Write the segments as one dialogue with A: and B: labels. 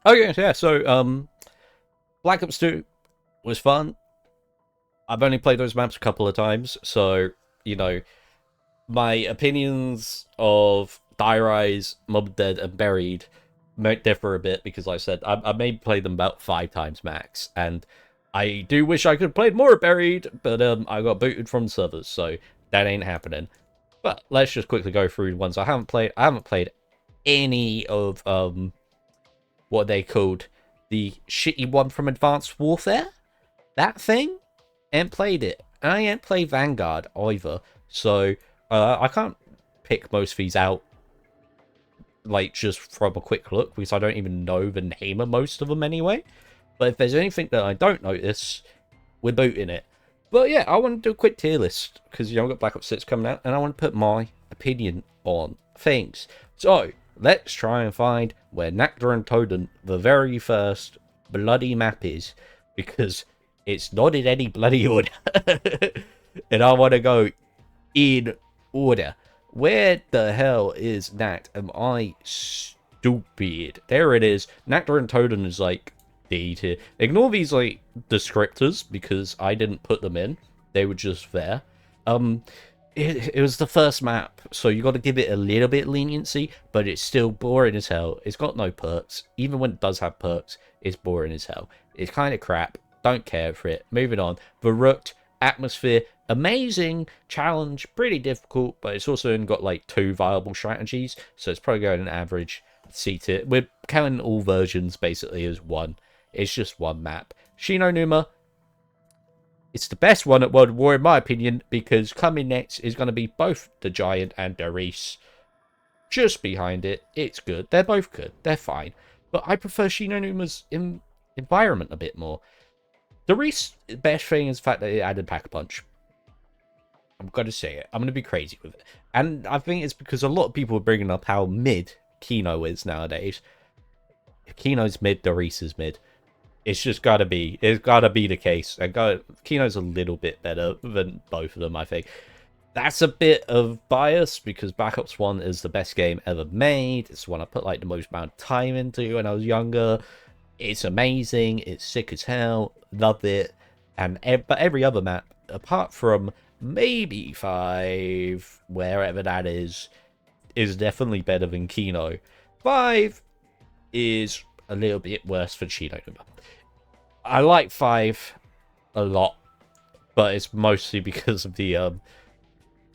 A: Oh yeah. So Black Ops 2 was fun. I've only played those maps a couple of times, so you know my opinions of Die Rise, Mob Dead, and Buried might differ a bit because, like I said, I may play them about 5 times max, and I do wish I could have played more Buried, but I got booted from servers, so that ain't happening. But let's just quickly go through the ones I haven't played. I haven't played any of what they called the shitty one from Advanced Warfare. That thing, ain't played it. And I ain't played Vanguard either. So I can't pick most of these out like just from a quick look because I don't even know the name of most of them anyway. But if there's anything that I don't notice, we're booting it. But yeah, I want to do a quick tier list because I've got Black Ops 6 coming out and I want to put my opinion on things. So let's try and find where Nakda and Toden, the very first bloody map, is, because it's not in any bloody order. And I want to go in order. Where the hell is Nat? Am I stupid? There it is. Nakda and Toden is like D tier. Ignore these like descriptors because I didn't put them in. They were just there. It was the first map, so you got to give it a little bit leniency, but it's still boring as hell. It's got no perks. Even when it does have perks, it's boring as hell. It's kind of crap. Don't care for it. Moving on. The Rooked, atmosphere, amazing. Challenge, pretty difficult, but it's also got like 2 viable strategies, so it's probably going an average C tier. We're counting all versions basically as one. It's just one map. Shino Numa, it's the best one at World War in my opinion, because coming next is going to be both the Giant and the Reese. Just behind it, it's good. They're both good. They're fine. But I prefer Shino Numa's environment a bit more. The Reese, best thing is the fact that it added Pack-a-Punch. I'm going to say it. I'm going to be crazy with it. And I think it's because a lot of people are bringing up how mid Kino is nowadays. If Kino's mid, the Reese is mid. It's just gotta be. It's gotta be the case. Kino's a little bit better than both of them, I think. That's a bit of bias because Black Ops 1 is the best game ever made. It's the one I put like the most amount of time into when I was younger. It's amazing. It's sick as hell. Love it. But every other map, apart from maybe 5, wherever that is definitely better than Kino. 5 is a little bit worse for Shino Numa. I like 5 a lot, but it's mostly because of the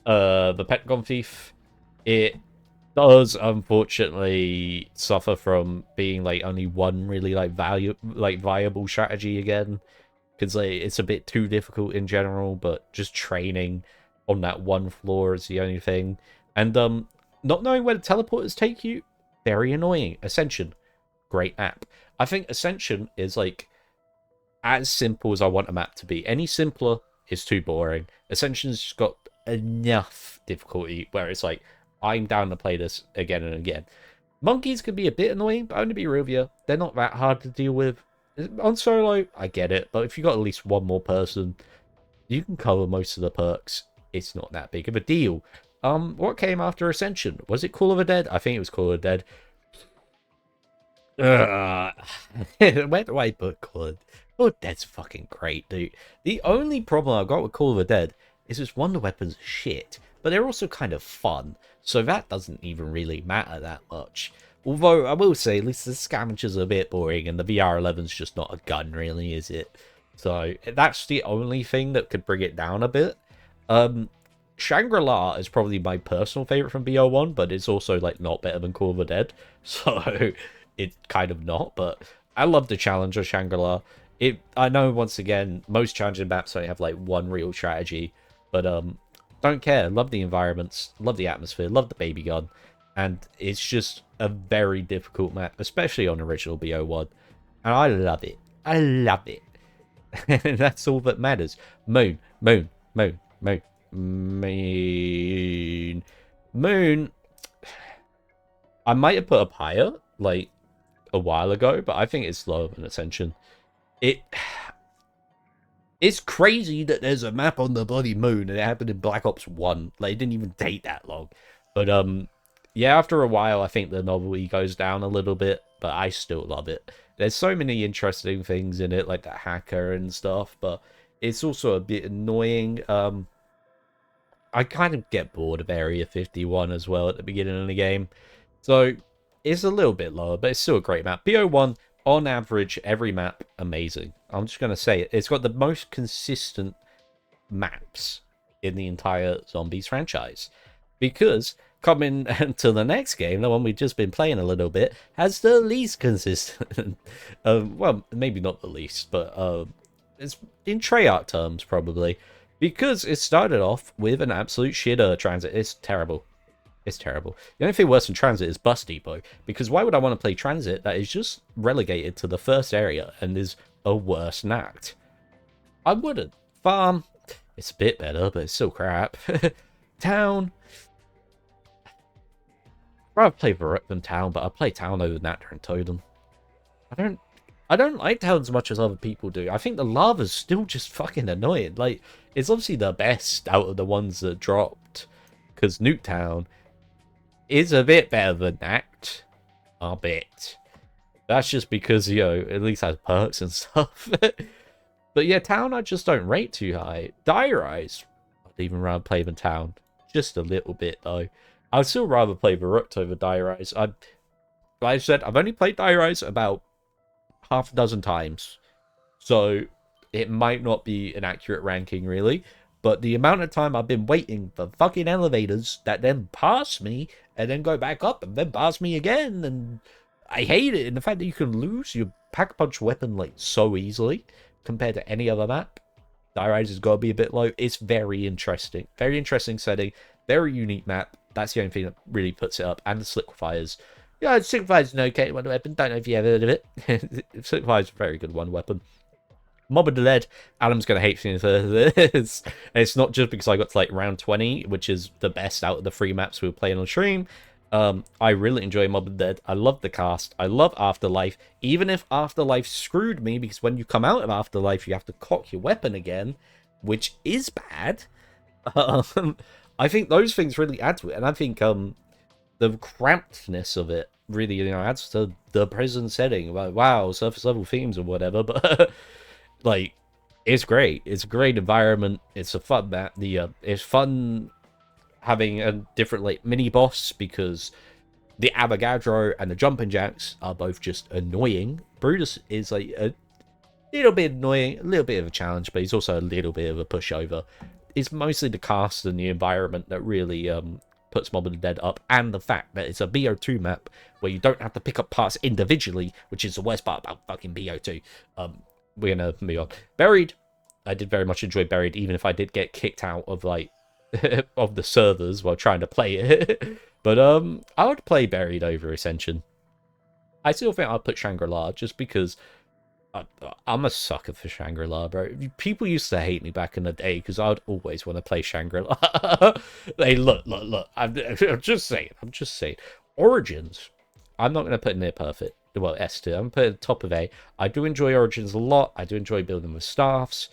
A: Pentagon Thief. It does unfortunately suffer from being like only one really like viable strategy again, because like, it's a bit too difficult in general. But just training on that one floor is the only thing, and not knowing where the teleporters take you, very annoying. Ascension, great map. I think Ascension is like as simple as I want a map to be. Any simpler is too boring. Ascension's just got enough difficulty where it's like, I'm down to play this again and again. Monkeys can be a bit annoying, but only be real with you, they're not that hard to deal with. On solo, I get it, but if you got at least one more person, you can cover most of the perks. It's not that big of a deal. What came after Ascension? Was it Call of the Dead? I think it was Call of the Dead. Where do I put Call of Oh, Dead's fucking great, dude. The only problem I've got with Call of the Dead is its wonder weapons are shit, but they're also kind of fun, so that doesn't even really matter that much. Although, I will say, at least the scavengers are a bit boring, and the VR-11's just not a gun, really, is it? So, that's the only thing that could bring it down a bit. Shangri-La is probably my personal favourite from BO1, but it's also, like, not better than Call of the Dead, so it's kind of not, but I love the challenge of Shangri-La. I know, once again, most challenging maps only have like one real strategy, but don't care. Love the environments, love the atmosphere, love the baby gun, and it's just a very difficult map, especially on original BO1, and I love it. I love it. And that's all that matters. Moon, moon, moon, moon, moon, moon. I might have put up higher like a while ago, but I think it's lower than Ascension. It's crazy that there's a map on the bloody moon and it happened in Black Ops 1. Like, it didn't even take that long. But yeah, after a while I think the novelty goes down a little bit, but I still love it. There's so many interesting things in it, like the hacker and stuff, but it's also a bit annoying. I kind of get bored of Area 51 as well at the beginning of the game. So it's a little bit lower, but it's still a great map. BO1, on average, every map, amazing. I'm just going to say it. It's got the most consistent maps in the entire Zombies franchise. Because coming to the next game, the one we've just been playing a little bit, has the least consistent. Well, maybe not the least, but it's in Treyarch terms, probably. Because it started off with an absolute shitter transit. It's terrible. It's terrible. The only thing worse than transit is bus depot. Because why would I want to play transit that is just relegated to the first area and is a worse act? I wouldn't. Farm, it's a bit better, but it's still crap. Town, I'd rather play Varuk than Town, but I play Town over Nacta and Totem. I don't like Town as much as other people do. I think the lava's still just fucking annoying. Like, it's obviously the best out of the ones that dropped. Because Nuketown is a bit better than Nact. A bit. That's just because, you know, at least has perks and stuff. But yeah, Town I just don't rate too high. Diarize, I'd even rather play than Town. Just a little bit, though. I'd still rather play Varuk over Diarize. Like I said, I've only played Diarize about half a dozen times. So it might not be an accurate ranking, really. But the amount of time I've been waiting for fucking elevators that then pass me and then go back up and then pass me again. And I hate it. And the fact that you can lose your pack-punch weapon like so easily compared to any other map. Diarize has got to be a bit low. It's very interesting. Very interesting setting. Very unique map. That's the only thing that really puts it up. And the Slickfires. Yeah, Slickfire's an okay one weapon. Don't know if you ever heard of it. Slickfire's a very good one weapon. Mob of the Dead, Adam's going to hate me for this. It's not just because I got to like round 20, which is the best out of the 3 maps we were playing on stream. I really enjoy Mob of the Dead. I love the cast. I love Afterlife. Even if Afterlife screwed me, because when you come out of Afterlife, you have to cock your weapon again, which is bad. I think those things really add to it. And I think the crampedness of it really, you know, adds to the prison setting. Like, wow, surface level themes or whatever, but like, it's great. It's a great environment. It's a fun map. It's fun having a different like mini boss because the Avogadro and the Jumping Jacks are both just annoying. Brutus is like a little bit annoying, a little bit of a challenge, but he's also a little bit of a pushover. It's mostly the cast and the environment that really puts Mob of the Dead up, and the fact that it's a BO2 map where you don't have to pick up parts individually, which is the worst part about fucking BO2. We're gonna move on. Buried, I did very much enjoy Buried, even if I did get kicked out of like of the servers while trying to play it. But I would play Buried over Ascension. I still think I'd put Shangri-La just because I'm a sucker for Shangri-La, bro. People used to hate me back in the day because I would always want to play Shangri-La. Hey, look. I'm just saying. Origins, I'm not going to put near perfect. Well, S tier. I'm putting top of A. I do enjoy Origins a lot. I do enjoy building with staffs.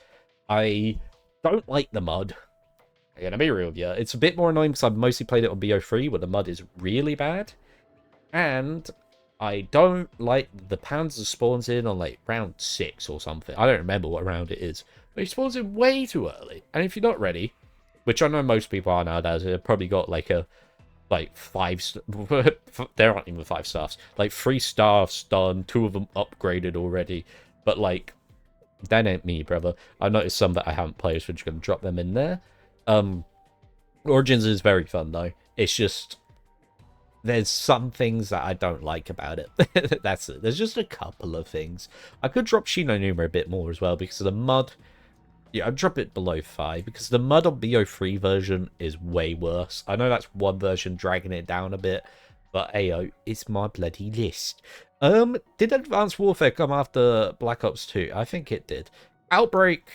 A: I don't like the mud. I'm going to be real with you. It's a bit more annoying because I've mostly played it on BO3 where the mud is really bad. And I don't like the Panzer spawns in on like round 6 or something. I don't remember what round it is. But he spawns in way too early. And if you're not ready, which I know most people are nowadays, they've probably got like a 5 there aren't even 5 staffs. Like 3 staffs done, 2 of them upgraded already. But like, that ain't me, brother. I noticed some that I haven't played, so I'm just going to drop them in there. Origins is very fun though. It's just there's some things that I don't like about it. That's it. There's just a couple of things. I could drop Shinonuma a bit more as well because of the mud. Yeah, I'd drop it below 5 because the mud on BO3 version is way worse. I know that's one version dragging it down a bit, but ayo, it's my bloody list. Did Advanced Warfare come after Black Ops 2? I think it did. Outbreak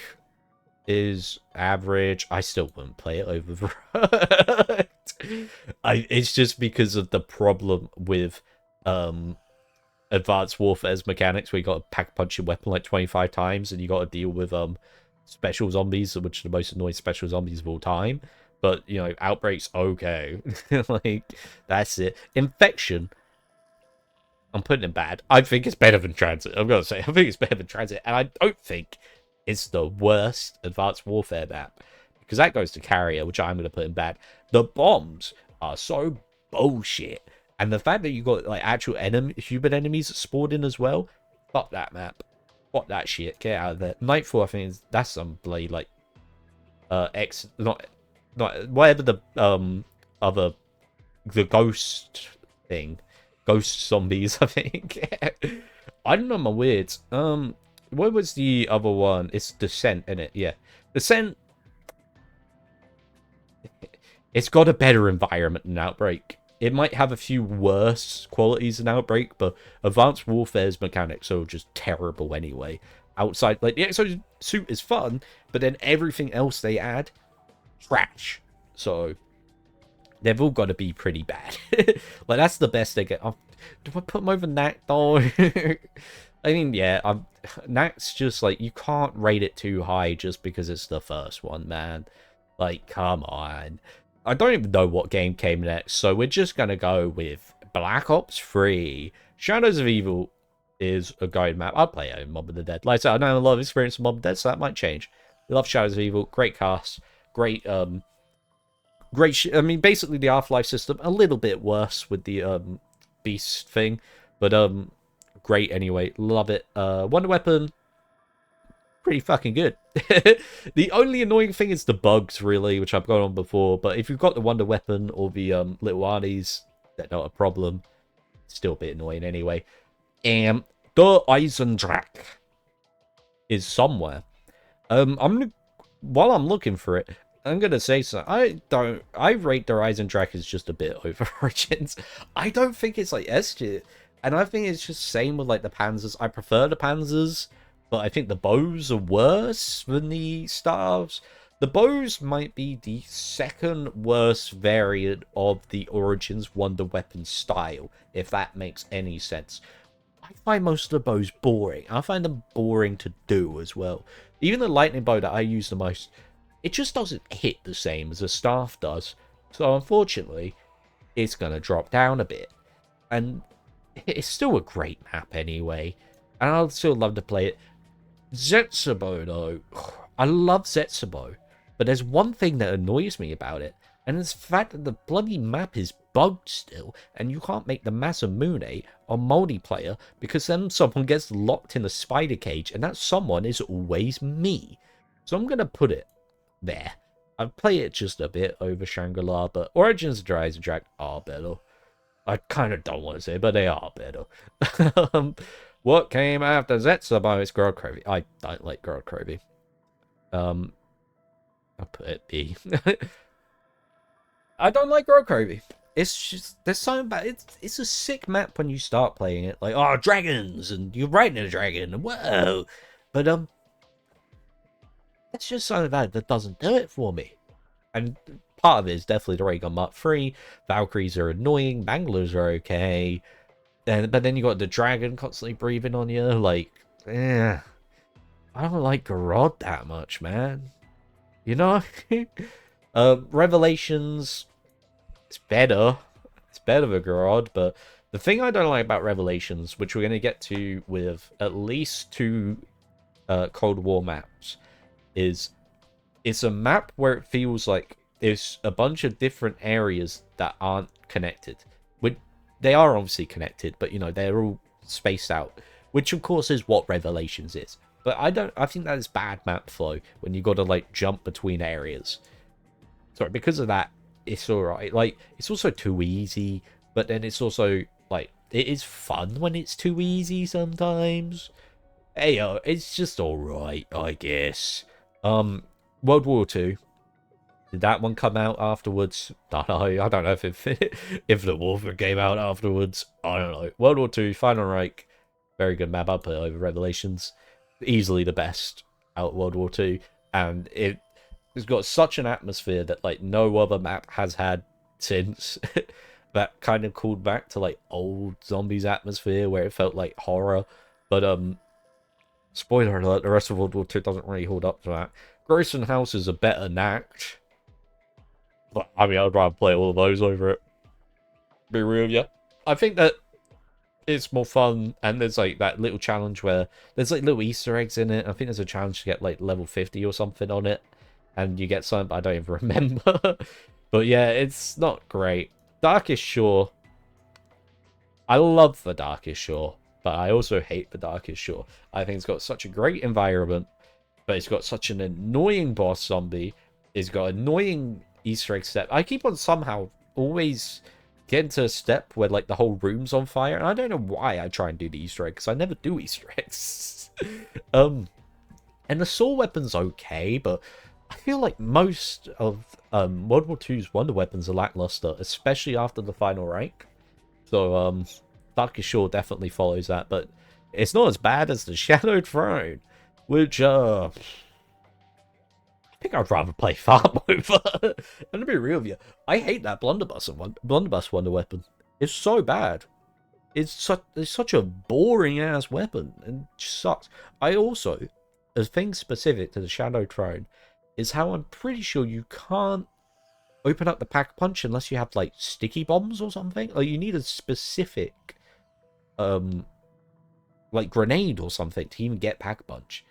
A: is average. I still wouldn't play it over it's just because of the problem with Advanced Warfare's mechanics where you got to pack punch your weapon like 25 times and you got to deal with special zombies, which are the most annoying special zombies of all time. But you know, Outbreak's okay. Like, that's it. Infection, I'm putting it bad. I think it's better than Transit. I'm going to say, I think it's better than Transit. And I don't think it's the worst Advanced Warfare map. Because that goes to Carrier, which I'm going to put in bad. The bombs are so bullshit. And the fact that you got, like, actual human enemies spawned in as well. Fuck that map. Fuck that shit. Get out of there. Nightfall, I think, that's some bloody, like, not whatever the, other, the ghost thing. Ghost zombies, I think. I don't know my words. What was the other one? It's Descent, isn't it? Yeah. Descent. It's got a better environment than Outbreak. It might have a few worse qualities than Outbreak, but Advanced Warfare's mechanics are just terrible anyway. Outside, like, the exo suit is fun, but then everything else they add, trash. So they've all got to be pretty bad. Like, that's the best they get. Oh, do I put them over Knack, though? I mean, yeah, Knack's just, like, you can't rate it too high just because it's the first one, man. Like, come on. I don't even know what game came next, so we're just going to go with Black Ops 3. Shadows of Evil is a guide map. I'd play it in Mob of the Dead. Like I said, I know a lot of experience in Mob of the Dead, so that might change. We love Shadows of Evil. Great cast. Great, I mean, basically the Half-Life system, a little bit worse with the, Beast thing, but, great anyway. Love it. Wonder Weapon, pretty fucking good. The only annoying thing is the bugs, really, which I've gone on before, but if you've got the Wonder Weapon or the, Little Arnies, they're not a problem. Still a bit annoying anyway. And the Eisendrache is somewhere. While I'm looking for it, I'm gonna say so. I rate the Eisendrache as just a bit over Origins. I don't think it's like S tier, and I think it's just same with like the Panzers. I prefer the Panzers, but I think the bows are worse than the Staves. The bows might be the second worst variant of the Origins Wonder Weapon style, if that makes any sense. I find most of the bows boring. I find them boring to do as well. Even the lightning bow that I use the most, it just doesn't hit the same as a Staff does. So unfortunately, it's going to drop down a bit. And it's still a great map anyway. And I'd still love to play it. Zetsubo, though. I love Zetsubo. But there's one thing that annoys me about it. And it's the fact that the bloody map is bugged still. And you can't make the Masamune on multiplayer. Because then someone gets locked in a spider cage. And that someone is always me. So I'm going to put it there. I'd play it just a bit over Shangri-La. But Origins of Eisendrache are better. I kind of don't want to say, but they are better. What came after Zetsubo? It's Girl Croby. I don't like Girl Croby. I'll put it B. I don't like Girl Croby. It's just, there's something about it. It's a sick map when you start playing it. Like, oh, dragons, and you're riding a dragon, and whoa. But, it's just something about it that doesn't do it for me. And part of it is definitely the Ray Gun Mark 3. Valkyries are annoying. Banglers are okay. But then you got the dragon constantly breathing on you. Like, I don't like Garrod that much, man. You know? Revelations, it's better. It's better than Garrod, but the thing I don't like about Revelations, which we're going to get to with at least 2 Cold War maps, is it's a map where it feels like there's a bunch of different areas that aren't connected. They are obviously connected, but, you know, they're all spaced out, which, of course, is what Revelations is. But I think that is bad map flow when you got to, like, jump between areas. Sorry, because of that, it's alright. Like, it's also too easy, but then it's also, like, it is fun when it's too easy sometimes. Hey, it's just alright, I guess. World War II. Did that one come out afterwards? I don't know if the Wolfer came out afterwards. I don't know. World War II, Final Reich, very good map. I'll put it over Revelations. Easily the best out of World War II. And it's got such an atmosphere that, like, no other map has had since. That kind of called back to, like, old Zombies atmosphere where it felt like horror. But, spoiler alert, the rest of World War II doesn't really hold up to that. Grayson House is a better knack. But, I mean, I'd rather play all of those over it. Be real with you. I think that it's more fun, and there's like that little challenge where there's like little Easter eggs in it. I think there's a challenge to get like level 50 or something on it, and you get something I don't even remember. But yeah, it's not great. Darkest Shore. I love the Darkest Shore, but I also hate the Darkest Shore. I think it's got such a great environment, but it's got such an annoying boss zombie. It's got annoying Easter egg step. I keep on somehow always getting to a step where like the whole room's on fire, and I don't know why I try and do the Easter egg, because I never do Easter eggs. And the saw weapon's okay, but I feel like most of World War II's wonder weapons are lackluster, especially after the final rank. So Darkest Shore definitely follows that, but it's not as bad as the Shadow Throne, which I think I'd rather play Farm over. And to be real with you, I hate that blunderbuss wonder weapon. It's so bad. It's such a boring ass weapon and it just sucks. I also, a thing specific to the Shadow Throne is how I'm pretty sure you can't open up the pack punch unless you have like sticky bombs or something. Like you need a specific like grenade or something to even get pack punch.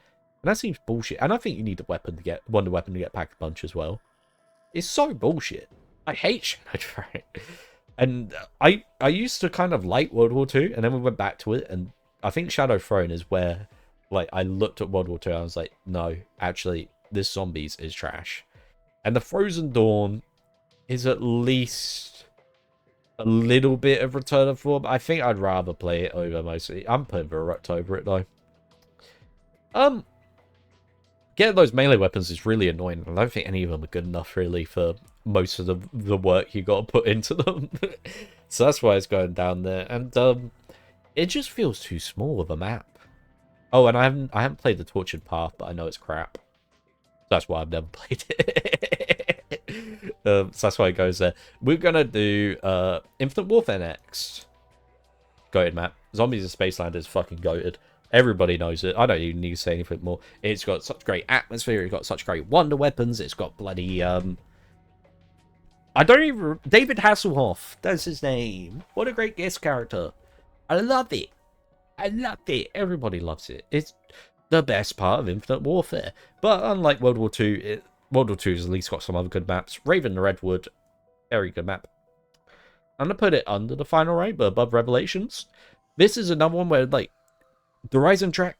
A: And that seems bullshit. And I think you need a weapon to get wonder weapon to get pack punch as well. It's so bullshit. I hate Shadow Throne. And I used to kind of like World War II, and then we went back to it, and I think Shadow Throne is where like I looked at World War II and I was like, no, actually, this Zombies is trash. And the Frozen Dawn is at least a little bit of Return of Form. I think I'd rather play it over mostly. I'm putting Verrect over it though. Getting those melee weapons is really annoying. I don't think any of them are good enough really for most of the work you got to put into them. So that's why it's going down there. And it just feels too small of a map. Oh, and I haven't played the Tortured Path, but I know it's crap. That's why I've never played it. So that's why it goes there. We're gonna do Infinite Warfare next. Goated map. Zombies in Spaceland is fucking goated. Everybody knows it. I don't even need to say anything more. It's got such great atmosphere. It's got such great wonder weapons. It's got bloody I don't even... David Hasselhoff. That's his name. What a great guest character. I love it. I love it. Everybody loves it. It's the best part of Infinite Warfare. But unlike World War II, World War II has at least got some other good maps. Raven the Redwood. Very good map. I'm going to put it under the final rank, but above Revelations. This is another one where, like, the Horizon track,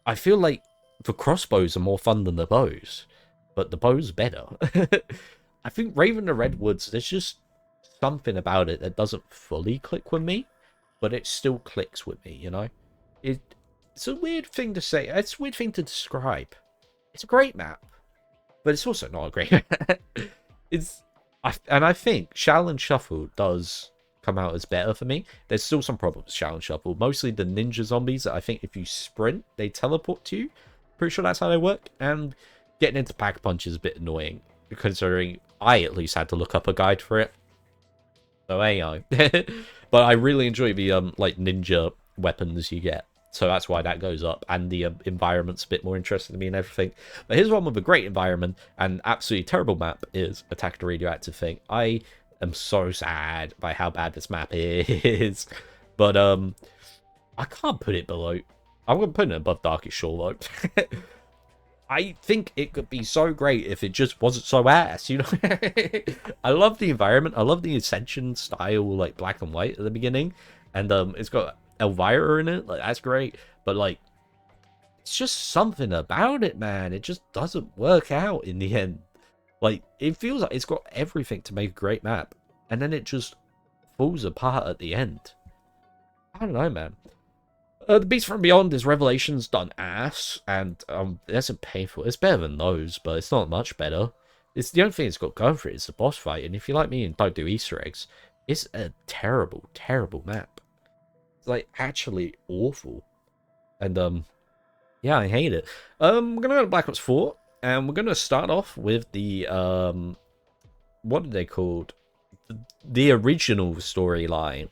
A: I feel like the crossbows are more fun than the bows. But the bows are better. I think Raven the Redwoods, there's just something about it that doesn't fully click with me. But it still clicks with me, you know? It's a weird thing to say. It's a weird thing to describe. It's a great map. But it's also not a great map. And I think Shall and Shuffle does come out as better for me. There's still some problems with Shall and Shuffle. Mostly the ninja zombies that I think if you sprint, they teleport to you. Pretty sure that's how they work. And getting into pack punch is a bit annoying. Considering I at least had to look up a guide for it. So AI. But I really enjoy the like ninja weapons you get. So that's why that goes up. And the environment's a bit more interesting to me and everything. But here's one with a great environment and absolutely terrible map is Attack the Radioactive Thing. I am so sad by how bad this map is. But I can't put it below. I'm going to put it above Darkest Shore though. I think it could be so great if it just wasn't so ass, you know? I love the environment. I love the Ascension style, like, black and white at the beginning. And it's got Elvira in it. Like, that's great. But, like, it's just something about it, man. It just doesn't work out in the end. Like, it feels like it's got everything to make a great map. And then it just falls apart at the end. I don't know, man. The Beast from Beyond is Revelations done ass, and that's a painful. It's better than those, but it's not much better. It's the only thing it's got going for it is the boss fight, and if you like me and don't do Easter eggs, it's a terrible, terrible map. It's like actually awful, and yeah, I hate it. We're gonna go to Black Ops 4, and we're gonna start off with the what are they called? The original storyline.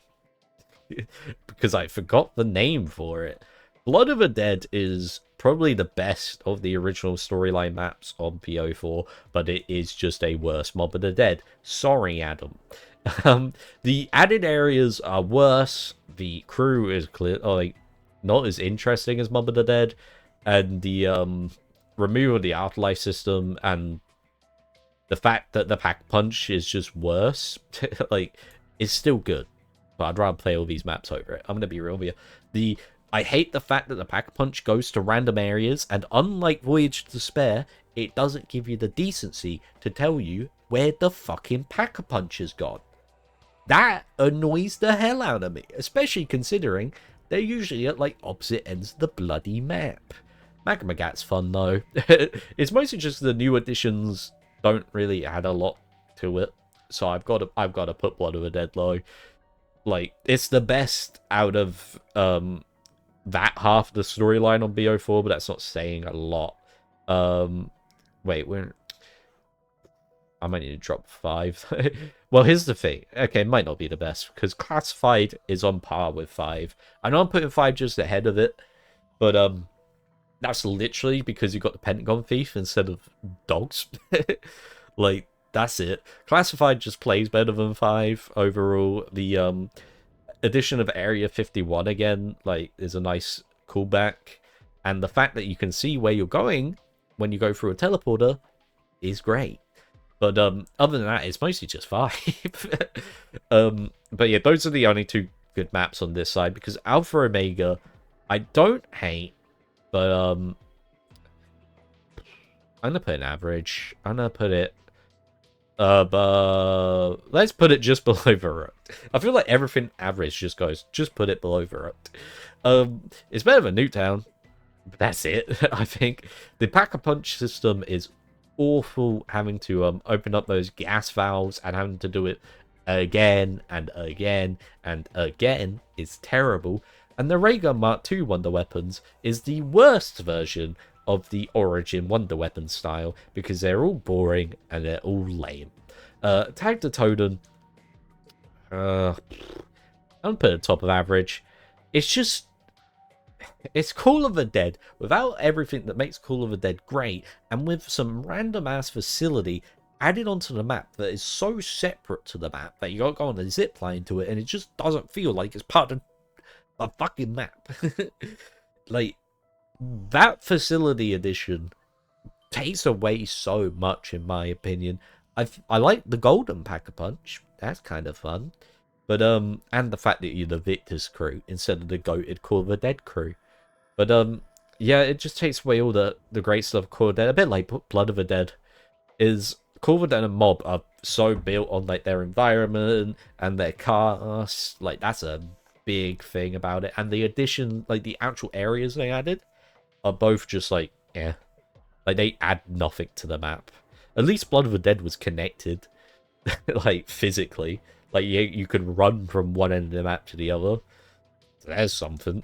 A: Because I forgot the name for it. Blood of the Dead is probably the best of the original storyline maps on PO4, but it is just a worse Mob of the Dead. Sorry, Adam. The added areas are worse. The crew is clear, like not as interesting as Mob of the Dead, and the removal of the afterlife system and the fact that the pack punch is just worse, like, it's still good. But I'd rather play all these maps over it. I'm gonna be real with you. I hate the fact that the pack punch goes to random areas, and unlike Voyage to Despair, it doesn't give you the decency to tell you where the fucking pack punch has gone. That annoys the hell out of me, especially considering they're usually at like opposite ends of the bloody map. Magmagat's fun though. It's mostly just the new additions don't really add a lot to it, so I've got to put Blood of the Dead low. Like, it's the best out of that half of the storyline on BO4, but that's not saying a lot. Wait, I might need to drop 5. Well, here's the thing. Okay, it might not be the best, because Classified is on par with 5. I know I'm putting 5 just ahead of it, but that's literally because you got the Pentagon Thief instead of dogs. Like, that's it. Classified just plays better than 5 overall. The addition of Area 51 again, like, is a nice callback. And the fact that you can see where you're going when you go through a teleporter is great. But other than that, it's mostly just 5. But yeah, those are the only 2 good maps on this side, because Alpha Omega, I don't hate, but I'm gonna put an average. I'm gonna put it but let's put it just below Verruct. I feel like everything average just put it below Verruct. It's better than Newtown, but that's it. I think the Pack-a-Punch system is awful, having to open up those gas valves and having to do it again and again and again is terrible. And the Raygun Mark II Wonder Weapons is the worst version of the Origin Wonder Weapon style, because they're all boring and they're all lame. Tag the Totem, I'm gonna put it top of average. It's Call of the Dead without everything that makes Call of the Dead great, and with some random ass facility added onto the map that is so separate to the map that you gotta go on a zipline to it, and it just doesn't feel like it's part of a fucking map. Like, that facility addition takes away so much, in my opinion. I like the Golden Pack-a-Punch. That's kind of fun. But, and the fact that you're the Victor's crew instead of the goated Call of the Dead crew. But, yeah, it just takes away all the great stuff of Call of the Dead. A bit like Blood of the Dead. Is Call of the Dead and Mob are so built on, like, their environment and their cast. Like, that's a big thing about it. And the addition, like, the actual areas they added are both just like, yeah. Like, they add nothing to the map. At least Blood of the Dead was connected. Like, physically. Like, you could run from one end of the map to the other. There's something.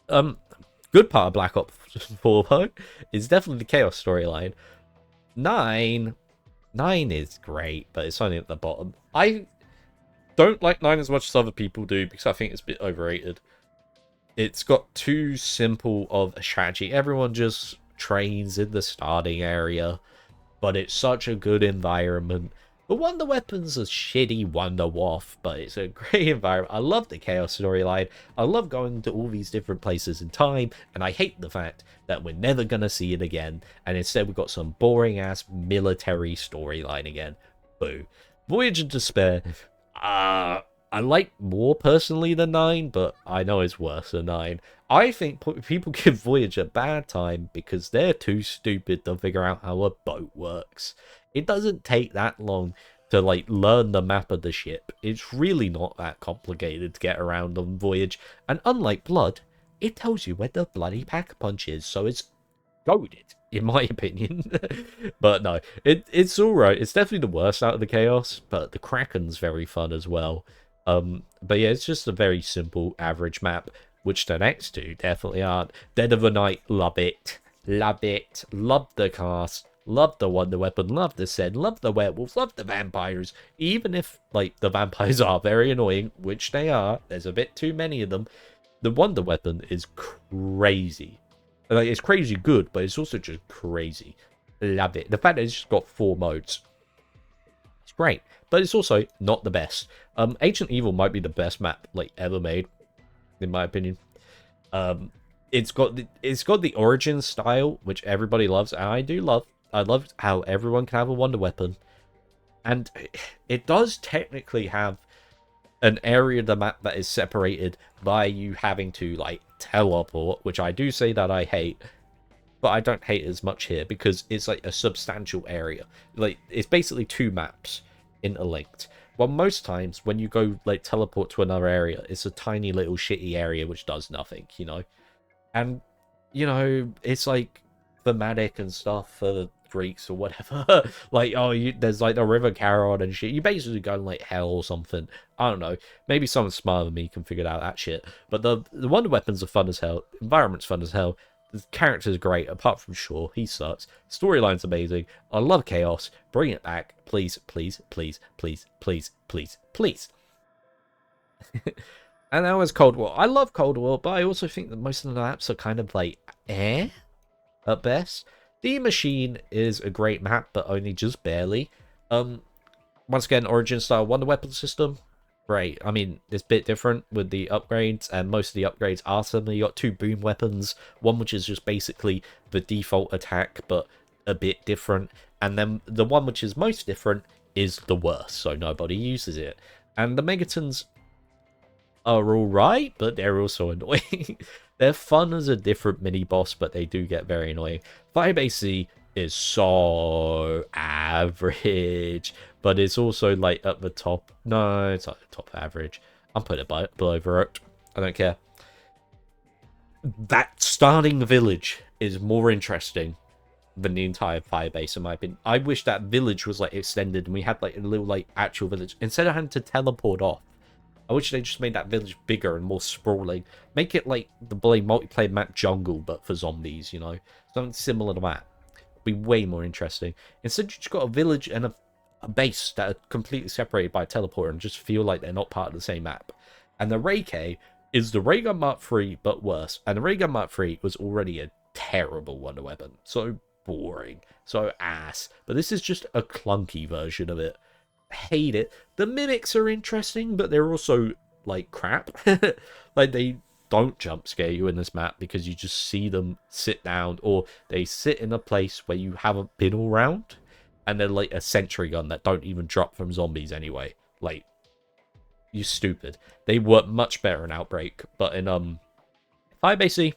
A: Good part of Black Ops 4, though, is definitely the Chaos storyline. 9 is great, but it's only at the bottom. I don't like 9 as much as other people do, because I think it's a bit overrated. It's got too simple of a strategy. Everyone just trains in the starting area, but it's such a good environment. The Wonder Weapon's a shitty Wonder Waff, but it's a great environment. I love the Chaos storyline. I love going to all these different places in time, and I hate the fact that we're never going to see it again, and instead we've got some boring-ass military storyline again. Boo. Voyage of Despair, I like more personally than 9, but I know it's worse than 9. I think people give Voyage a bad time because they're too stupid to figure out how a boat works. It doesn't take that long to, like, learn the map of the ship. It's really not that complicated to get around on Voyage. And unlike Blood, it tells you where the bloody Pack-a-Punch is, so it's goated, in my opinion. But no, it's alright. It's definitely the worst out of the Chaos, but the Kraken's very fun as well. But yeah, it's just a very simple average map, which the next 2 definitely aren't. Dead of the Night, love it. Love it. Love the cast. Love the Wonder Weapon. Love the Sen. Love the werewolves. Love the vampires. Even if, like, the vampires are very annoying, which they are, there's a bit too many of them, the Wonder Weapon is crazy. Like, it's crazy good, but it's also just crazy. Love it. The fact that it's just got 4 modes. It's great, but it's also not the best. Ancient Evil might be the best map like ever made, in my opinion. Um, it's got the origin style which everybody loves, and I do love. I love how everyone can have a wonder weapon, and it does technically have an area of the map that is separated by you having to like teleport, which I do say that I hate, but I don't hate it as much here because it's like a substantial area. Like it's basically two maps interlinked. Well, most times when you go like teleport to another area, it's a tiny little shitty area which does nothing, you know. And it's like thematic and stuff for the Greeks or whatever. Like, there's like the River Caron and shit. You basically go in like hell or something. I don't know. Maybe someone smarter than me can figure out that shit. But the wonder weapons are fun as hell. Environment's fun as hell. The character's great, apart from Shaw. He sucks. Storyline's amazing. I love chaos. Bring it back. Please, please, please, please, please, please, please. And that was Cold War. I love Cold War, but I also think that most of the maps are kind of like, at best. The Machine is a great map, but only just barely. Once again, Origin style wonder weapon system. Great. I mean, it's a bit different with the upgrades, and most of the upgrades are similar. You got two boom weapons, one which is just basically the default attack, but a bit different. And then the one which is most different is the worst, so nobody uses it. And the Megatons are alright, but they're also annoying. They're fun as a different mini-boss, but they do get very annoying. 5AC is so average, but it's also like at the top. No, it's not the top average. I'm putting it below Verot. I don't care. That starting village is more interesting than the entire fire base, in my opinion. I wish that village was like extended and we had like a little like actual village instead of having to teleport off. I wish they just made that village bigger and more sprawling. Make it like the Blade multiplayer map Jungle, but for zombies, you know? Something similar to that. Be way more interesting. Instead, you just got a village and a base that are completely separated by a teleporter and just feel like they're not part of the same map. And the Ray K is the Ray Gun Mark III, but worse. And the Ray Gun Mark III was already a terrible wonder weapon. So boring. So ass. But this is just a clunky version of it. Hate it. The mimics are interesting, but they're also like crap. Like they don't jump scare you in this map because you just see them sit down, or they sit in a place where you haven't been all around, and they're like a sentry gun that don't even drop from zombies anyway. Like, you stupid. They work much better in Outbreak, but in 5AC,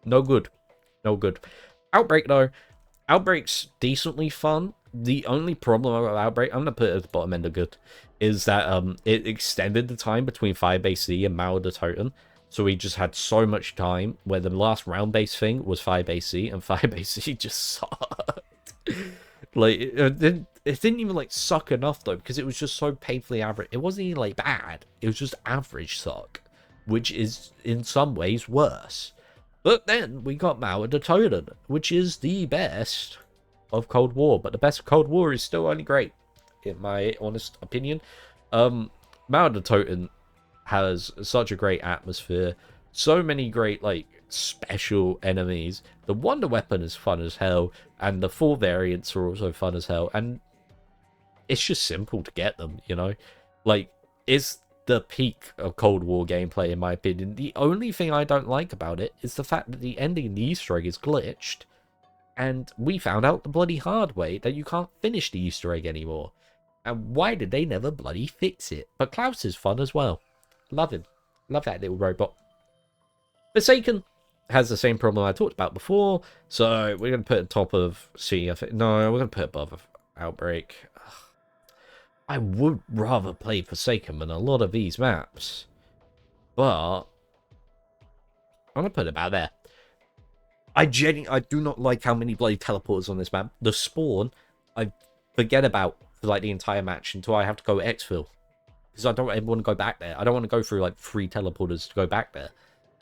A: no good. No good. Outbreak though, Outbreak's decently fun. The only problem with Outbreak, I'm going to put it at the bottom end of good, is that it extended the time between 5AC and Mao the Totem. So we just had so much time where the last round-based thing was 5AC, and 5AC just sucked. Like, it didn't even, like, suck enough, though, because it was just so painfully average. It wasn't even, like, bad. It was just average suck, which is, in some ways, worse. But then we got Mao the Totem, which is the best of Cold War, but the best of Cold War is still only great, in my honest opinion. Mao the Totem has such a great atmosphere, so many great like special enemies. The wonder weapon is fun as hell, and the 4 variants are also fun as hell, and it's just simple to get them, you know. Like, it's the peak of Cold War gameplay, in my opinion. The only thing I don't like about it is the fact that the ending in the Easter egg is glitched. And we found out the bloody hard way that you can't finish the Easter egg anymore. And why did they never bloody fix it? But Klaus is fun as well. Love him. Love that little robot. Forsaken has the same problem I talked about before. So we're going to put it on top of C. No, we're going to put it above Outbreak. I would rather play Forsaken than a lot of these maps. But I'm going to put it about there. I do not like how many bloody teleporters on this map. The spawn, I forget about for like the entire match until I have to go exfil. Because I don't ever want to go back there. I don't want to go through like 3 teleporters to go back there.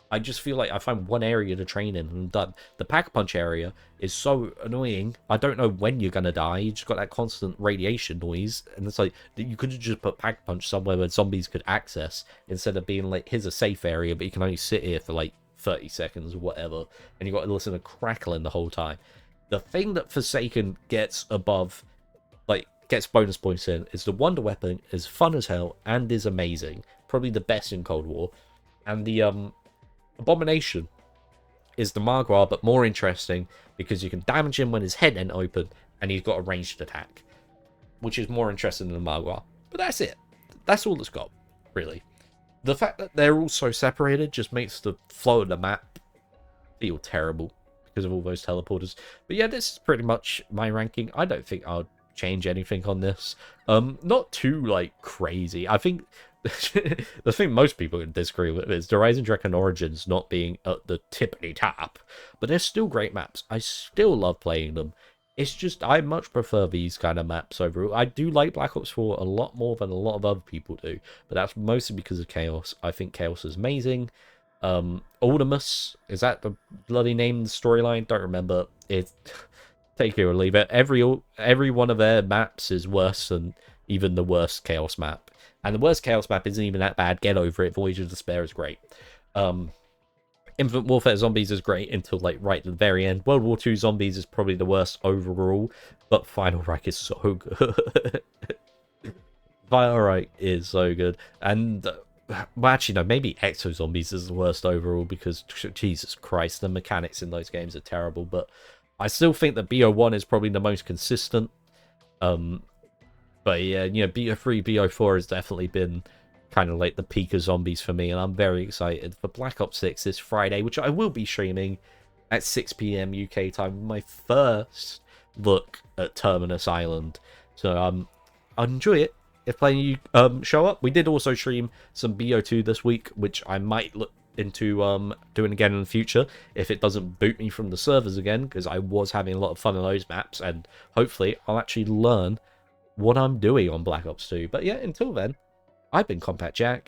A: I just feel like I find one area to train in and I'm done. The Pack-a-Punch area is so annoying. I don't know when you're going to die. You just got that constant radiation noise. And it's like, you could have just put Pack-a-Punch somewhere where zombies could access, instead of being like, here's a safe area, but you can only sit here for like 30 seconds or whatever, and you got to listen to crackling the whole time. The thing that Forsaken gets above like gets bonus points in, is the Wonder Weapon is fun as hell and is amazing. Probably the best in Cold War. And the Abomination is the Margwa, but more interesting because you can damage him when his head ain't open and he's got a ranged attack, which is more interesting than the Margwa. But that's it. That's all it's got, really. The fact that they're all so separated just makes the flow of the map feel terrible because of all those teleporters. But yeah, this is pretty much my ranking. I don't think I'll change anything on this. Not too, like, crazy. I think the thing most people can disagree with is the Rise and Dragon Origins not being at the tippity top, but they're still great maps. I still love playing them. It's just I much prefer these kind of maps overall. I do like Black Ops 4 a lot more than a lot of other people do, but that's mostly because of Chaos. I think Chaos is amazing. Ultimus, is that the bloody name of the storyline? Don't remember. It take it or leave it. Every one of their maps is worse than even the worst Chaos map. And the worst Chaos map isn't even that bad. Get over it. Voyage of Despair is great. Infinite Warfare Zombies is great until, like, right at the very end. World War II Zombies is probably the worst overall, but Final Reich is so good. Final Reich is so good. And, well, actually, no, maybe Exo Zombies is the worst overall because, Jesus Christ, the mechanics in those games are terrible. But I still think that BO1 is probably the most consistent. But yeah, you know, BO3, BO4 has definitely been kind of like the peak of zombies for me, and I'm very excited for Black Ops 6 this Friday, which I will be streaming at 6 p.m. UK time, my first look at Terminus Island. So I'll enjoy it if playing you show up. We did also stream some BO2 this week, which I might look into doing again in the future if it doesn't boot me from the servers again, because I was having a lot of fun on those maps, and hopefully I'll actually learn what I'm doing on Black Ops 2. But yeah, until then, I've been CompactJack,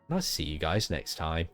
A: and I'll see you guys next time.